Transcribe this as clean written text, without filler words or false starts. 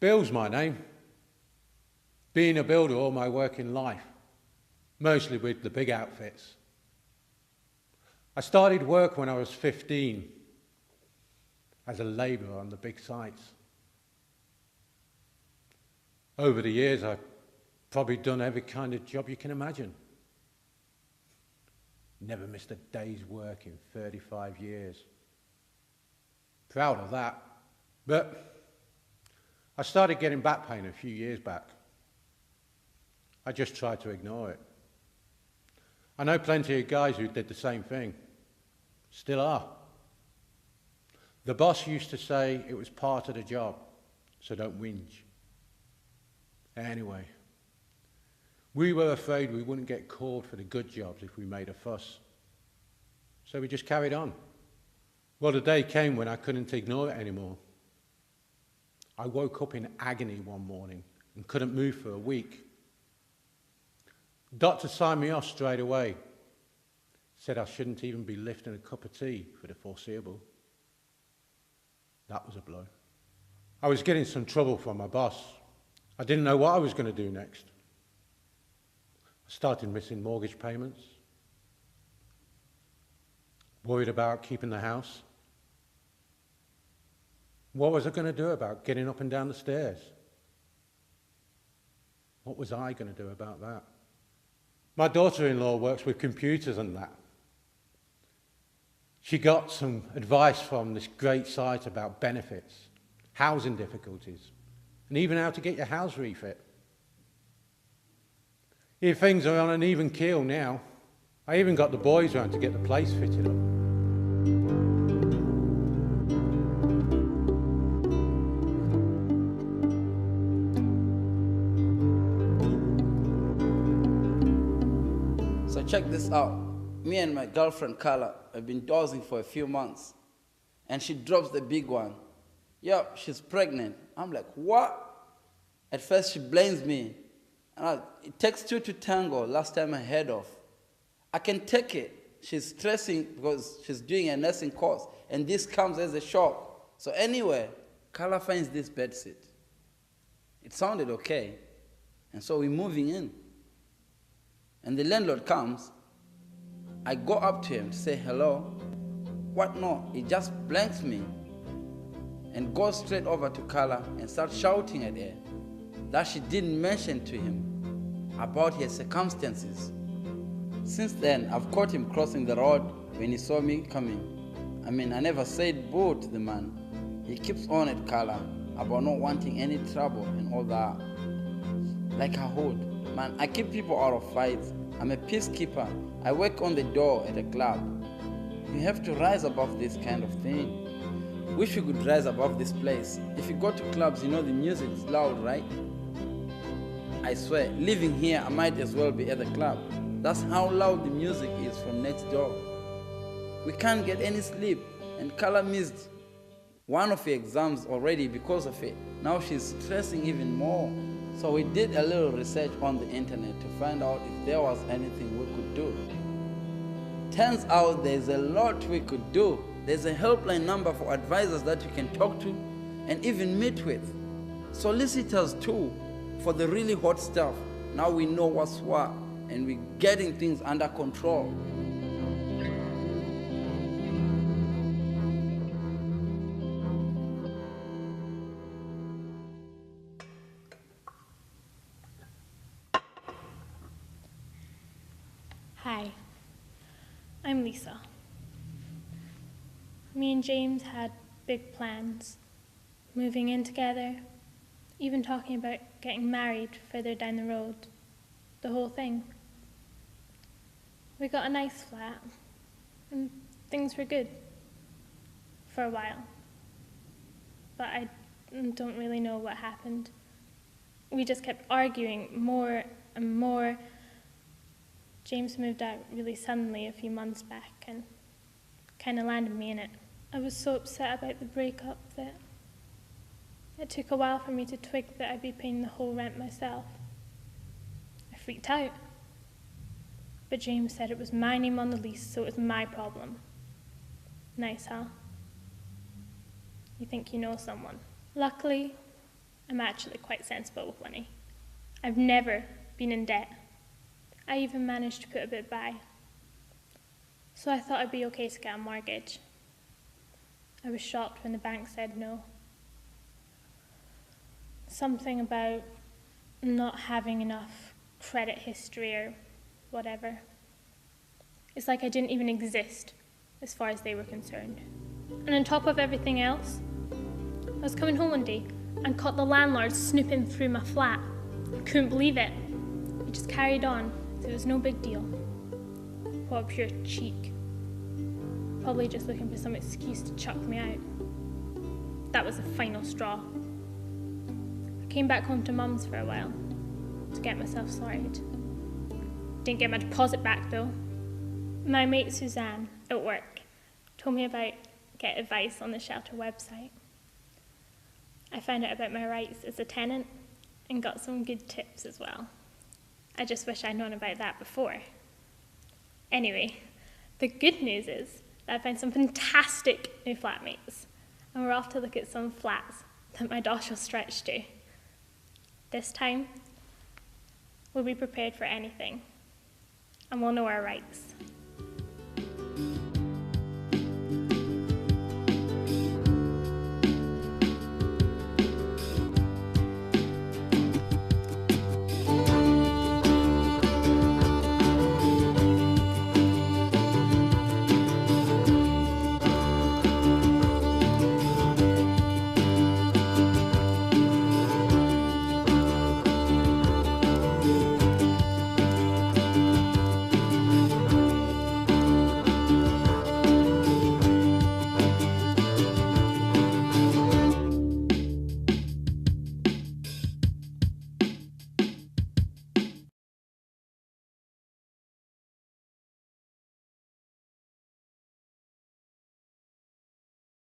Bill's my name. Being a builder all my working life, mostly with the big outfits. I started work when I was 15 as a labourer on the big sites. Over the years, I've probably done every kind of job you can imagine. Never missed a day's work in 35 years. Proud of that. But I started getting back pain a few years back. I just tried to ignore it. I know plenty of guys who did the same thing. Still are. The boss used to say it was part of the job, so don't whinge. Anyway, we were afraid we wouldn't get called for the good jobs if we made a fuss. So we just carried on. Well, the day came when I couldn't ignore it anymore. I woke up in agony one morning and couldn't move for a week. Doctor signed me off straight away. Said I shouldn't even be lifting a cup of tea for the foreseeable. That was a blow. I was getting some trouble from my boss. I didn't know what I was going to do next. I started missing mortgage payments. Worried about keeping the house. What was I going to do about getting up and down the stairs? What was I going to do about that? My daughter-in-law works with computers and that. She got some advice from this great site about benefits, housing difficulties, and even how to get your house refit. Here things are on an even keel now. I even got the boys round to get the place fitted up. So check this out. Me and my girlfriend Carla have been dozing for a few months, and she drops the big one. Yo, she's pregnant. I'm like, what? At first she blames me. It takes two to tango, last time I heard of. I can take it. She's stressing because she's doing a nursing course, and this comes as a shock. So anyway, Carla finds this bedsit. It sounded okay, and so we're moving in. And the landlord comes. I go up to him to say hello. What no? He just blanks me and goes straight over to Carla and starts shouting at her that she didn't mention to him about her circumstances. Since then, I've caught him crossing the road when he saw me coming. I never said boo to the man. He keeps on at Carla about not wanting any trouble and all that. Like a hood. Man, I keep people out of fights. I'm a peacekeeper. I work on the door at a club. You have to rise above this kind of thing. Wish we could rise above this place. If you go to clubs, you know the music is loud, right? I swear, living here, I might as well be at the club. That's how loud the music is from next door. We can't get any sleep, and Carla missed one of her exams already because of it. Now she's stressing even more. So we did a little research on the internet to find out if there was anything we could do. Turns out there's a lot we could do. There's a helpline number for advisors that you can talk to and even meet with. Solicitors too, for the really hot stuff. Now we know what's what, and we're getting things under control. Hi, I'm Lisa. Me and James had big plans, moving in together, even talking about getting married further down the road, the whole thing. We got a nice flat, and things were good for a while. But I don't really know what happened. We just kept arguing more and more. James moved out really suddenly a few months back and kind of landed me in it. I was so upset about the breakup that it took a while for me to twig that I'd be paying the whole rent myself. I freaked out. But James said it was my name on the lease, so it was my problem. Nice, huh? You think you know someone. Luckily, I'm actually quite sensible with money. I've never been in debt. I even managed to put a bit by. So I thought it'd be okay to get a mortgage. I was shocked when the bank said no. Something about not having enough credit history or whatever. It's like I didn't even exist as far as they were concerned. And on top of everything else, I was coming home one day and caught the landlord snooping through my flat. I couldn't believe it. He just carried on, so it was no big deal. What a pure cheek. Probably just looking for some excuse to chuck me out. That was the final straw. I came back home to Mum's for a while to get myself sorted. Didn't get my deposit back though. My mate Suzanne at work told me about Get Advice on the shelter website. I found out about my rights as a tenant and got some good tips as well. I just wish I'd known about that before. Anyway, the good news is that I found some fantastic new flatmates, and we're off to look at some flats that my dosh will stretch to. This time, we'll be prepared for anything, and we'll know our rights.